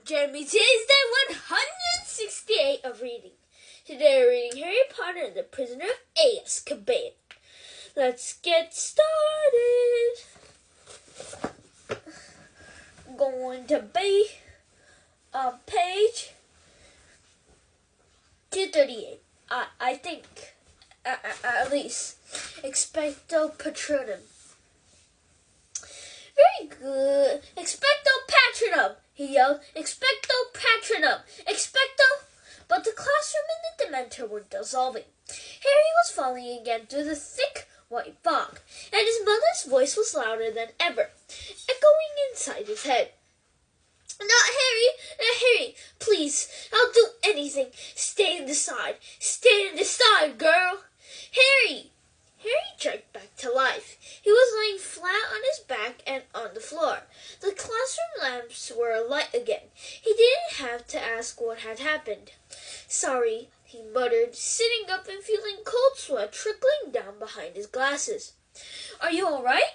Jeremy. Today is day 168 of reading. Today we're reading Harry Potter and the Prisoner of Azkaban. Let's get started. Going to be on page 238. I think, at least, Expecto Patronum. Very good. Expecto Patronum, he yelled. Expecto Patronum. Expecto. But the classroom and the Dementor were dissolving. Harry was falling again through the thick white fog, and his mother's voice was louder than ever, echoing inside his head. Not Harry! Not Harry! Please, I'll do anything. Stay in the side. Stay in the side, girl. Harry! Harry jerked back to life. He was lying flat on his back and on the floor. The classroom lamps were alight again. He didn't have to ask what had happened. Sorry, he muttered, sitting up and feeling cold sweat trickling down behind his glasses. Are you all right?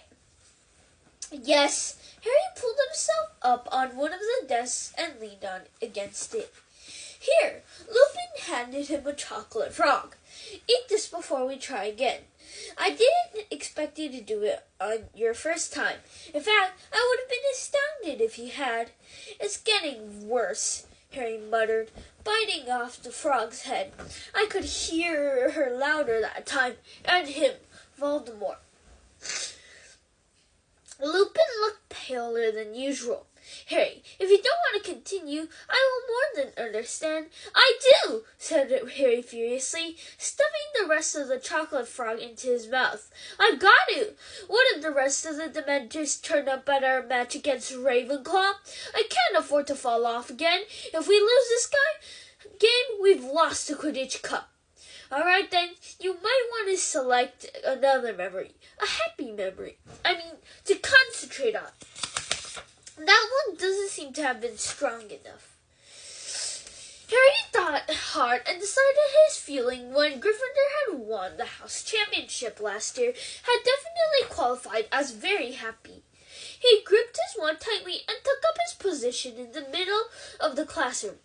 Yes. Harry pulled himself up on one of the desks and leaned on against it. Here, Lupin handed him a chocolate frog. Eat this before we try again. I didn't expect you to do it on your first time. In fact, I would have been astounded if you had. It's getting worse, Harry muttered, biting off the frog's head. I could hear her louder that time, and him, Voldemort. Lupin looked paler than usual. Harry, if you don't want to continue, I will more than understand. I do, said Harry furiously, stuffing the rest of the chocolate frog into his mouth. I've got to. What if the rest of the Dementors turn up at our match against Ravenclaw? I can't afford to fall off again. If we lose this game, we've lost the Quidditch Cup. All right, then, you might want to select another memory, a happy memory. To concentrate on. That one doesn't seem to have been strong enough. Harry thought hard and decided his feeling when Gryffindor had won the house championship last year had definitely qualified as very happy. He gripped his wand tightly and took up his position in the middle of the classroom.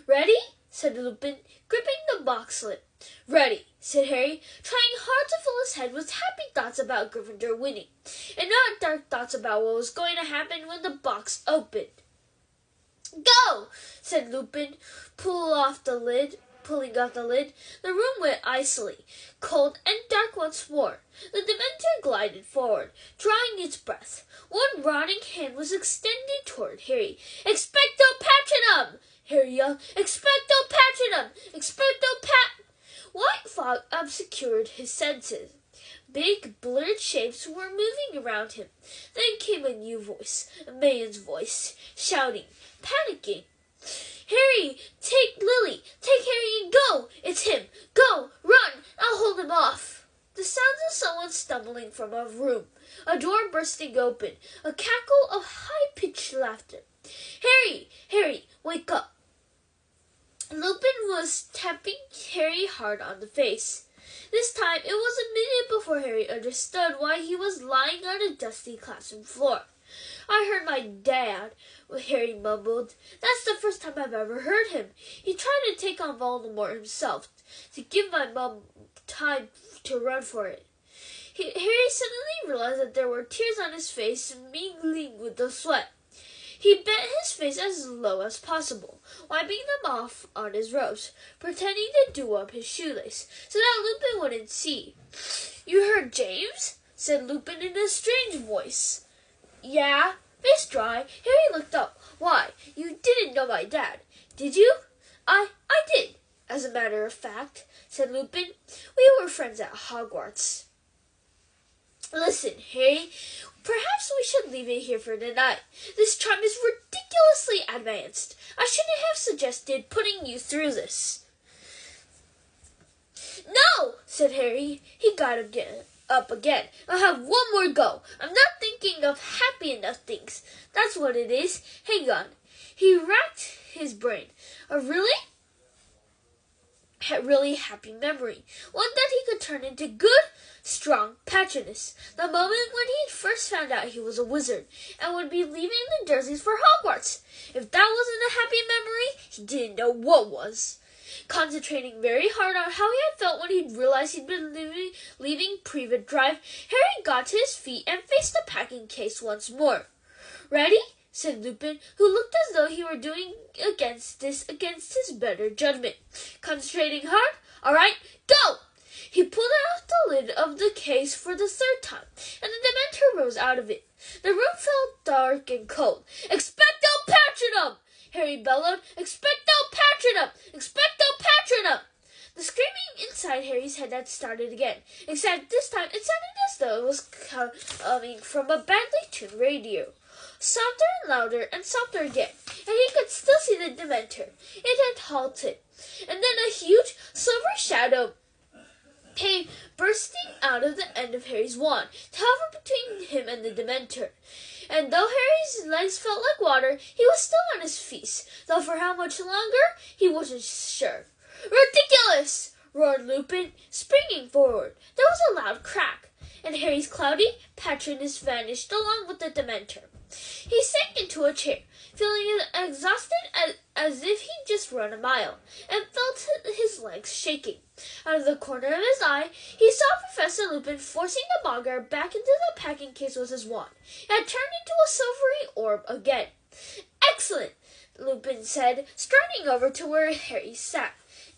Ready? Said Lupin, gripping the box lid. Ready, said Harry, trying hard to fill his head with happy thoughts about Gryffindor winning, and not dark thoughts about what was going to happen when the box opened. Go, said Lupin, pulling off the lid. The room went icily, cold and dark once more. The Dementor glided forward, drawing its breath. One rotting hand was extended toward Harry. Expecto Patronum! Harry yelled. Expecto Patronum! Expecto Pat... White fog obscured his senses. Big, blurred shapes were moving around him. Then came a new voice, a man's voice, shouting, panicking. Harry, take Lily, take Harry and go! It's him! Go! Run! I'll hold him off! The sounds of someone stumbling from a room, a door bursting open, a cackle of high-pitched laughter. Harry! Harry, wake up! Lupin was tapping Harry hard on the face. This time it was a minute before Harry understood why he was lying on a dusty classroom floor. I heard my dad, Harry mumbled. That's the first time I've ever heard him. He tried to take on Voldemort himself, to give my mum time to run for it. Harry suddenly realized that there were tears on his face mingling with the sweat. He bent his face as low as possible, wiping them off on his robes, pretending to do up his shoelace, so that Lupin wouldn't see. You heard James? Said Lupin in a strange voice. Yeah? Face dry, Harry looked up. Why, you didn't know my dad, did you? I did, as a matter of fact, said Lupin. We were friends at Hogwarts. Listen, Harry, perhaps we should leave it here for tonight. This charm is ridiculously advanced. I shouldn't have suggested putting you through this. No, said Harry. He got up again. I'll have one more go. I'm not thinking of happy enough things. That's what it is. Hang on. He racked his brain. Really? really happy memory, one that he could turn into good, strong Patronus. The moment when he first found out he was a wizard and would be leaving the Dursleys for Hogwarts. If that wasn't a happy memory, he didn't know what was. Concentrating very hard on how he had felt when he realized he'd been leaving Privet Drive, Harry got to his feet and faced the packing case once more. "Ready?" said Lupin, who looked as though he were doing against his better judgment. Concentrating hard. "All right, go!" He pulled out the lid of the case for the third time, and the Dementor rose out of it. The room felt dark and cold. "Expecto Patronum!" Harry bellowed. "Expecto Patronum! Expecto Patronum!" The screaming inside Harry's head had started again, except this time it sounded as though it was coming from a badly tuned radio. Softer and louder and softer again, and he could still see the Dementor. It had halted, and then a huge silver shadow came bursting out of the end of Harry's wand to hover between him and the Dementor. And though Harry's legs felt like water, he was still on his feet, though for how much longer he wasn't sure. "Ridiculous!" roared Lupin, springing forward. There was a loud crack, and Harry's cloudy Patronus vanished along with the Dementor. He sank into a chair, feeling as exhausted as if he'd just run a mile, and felt his legs shaking. Out of the corner of his eye, he saw Professor Lupin forcing the Boggart back into the packing case with his wand. It had turned into a silvery orb again. "Excellent!" Lupin said, striding over to where Harry sat.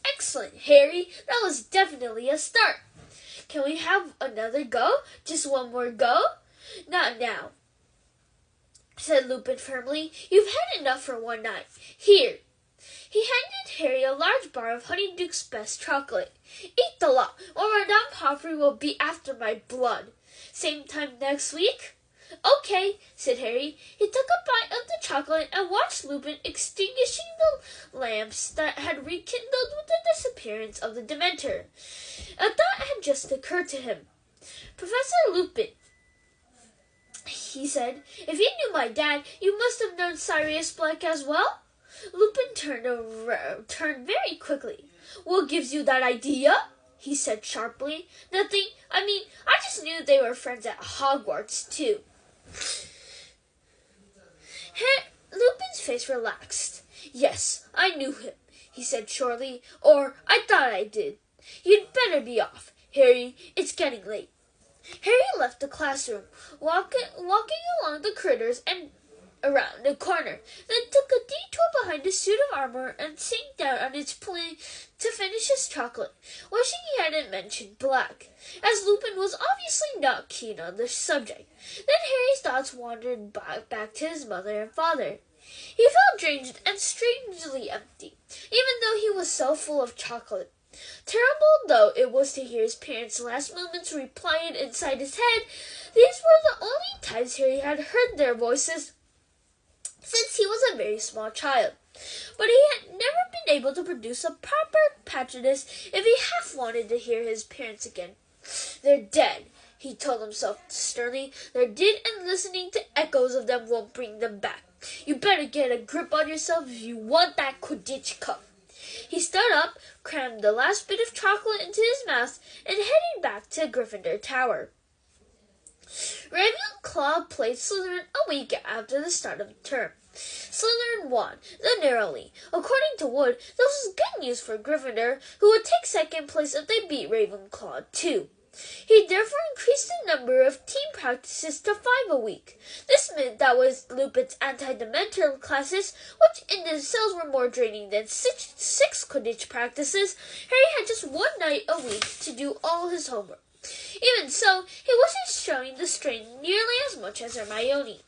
"Excellent, Harry! That was definitely a start. Can we have another go? Just one more go?" "Not now," said Lupin firmly. "You've had enough for one night. Here." He handed Harry a large bar of Honeyduke's best chocolate. "Eat the lot, or Madame Pomfrey will be after my blood. Same time next week?" "Okay," said Harry. He took a bite of the chocolate and watched Lupin extinguishing the lamps that had rekindled with the disappearance of the Dementor. A thought had just occurred to him. "Professor Lupin," he said, "if you knew my dad, you must have known Sirius Black as well?" Lupin turned very quickly. "What gives you that idea?" he said sharply. "Nothing. I just knew they were friends at Hogwarts, too." Lupin's face relaxed. "Yes, I knew him," he said shortly. "Or I thought I did. You'd better be off, Harry. It's getting late." Harry left the classroom, walking along the corridors and around a corner, then took a detour behind his suit of armor and sank down on his plane to finish his chocolate, wishing he hadn't mentioned Black, as Lupin was obviously not keen on the subject. Then Harry's thoughts wandered back to his mother and father. He felt drained and strangely empty, even though he was so full of chocolate. Terrible though it was to hear his parents' last moments replying inside his head, these were the only times Harry had heard their voices since he was a very small child. But he had never been able to produce a proper Patronus if he half wanted to hear his parents again. "They're dead," he told himself sternly. "They're dead, and listening to echoes of them won't bring them back. You better get a grip on yourself if you want that Quidditch cup." He stood up, crammed the last bit of chocolate into his mouth, and headed back to Gryffindor Tower. Ravenclaw played Slytherin a week after the start of the term. Slytherin won, though narrowly. According to Wood, this was good news for Gryffindor, who would take second place if they beat Ravenclaw too. He therefore increased the number of team practices to 5 a week. This meant that with Lupin's anti-Dementor classes, which in themselves were more draining than six Quidditch practices, Harry had just 1 night a week to do all his homework. Even so, he wasn't showing the strain nearly as much as Hermione,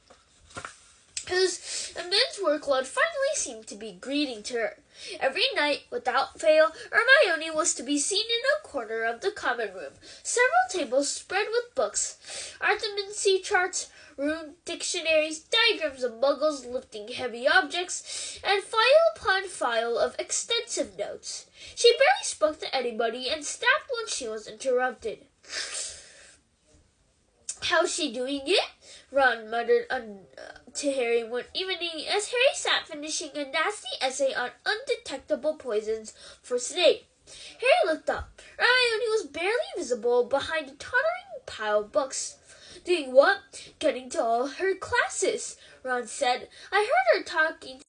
whose immense workload finally seemed to be greeting to her. Every night, without fail, Hermione was to be seen in a corner of the common room, several tables spread with books, arithmancy charts, rune dictionaries, diagrams of muggles lifting heavy objects, and file upon file of extensive notes. She barely spoke to anybody and stopped when she was interrupted. "How's she doing it?" Ron muttered to Harry one evening as Harry sat finishing a nasty essay on undetectable poisons for Snape. Harry looked up. Hermione was barely visible behind a tottering pile of books. Doing what? Getting to all her classes, Ron said. I heard her talking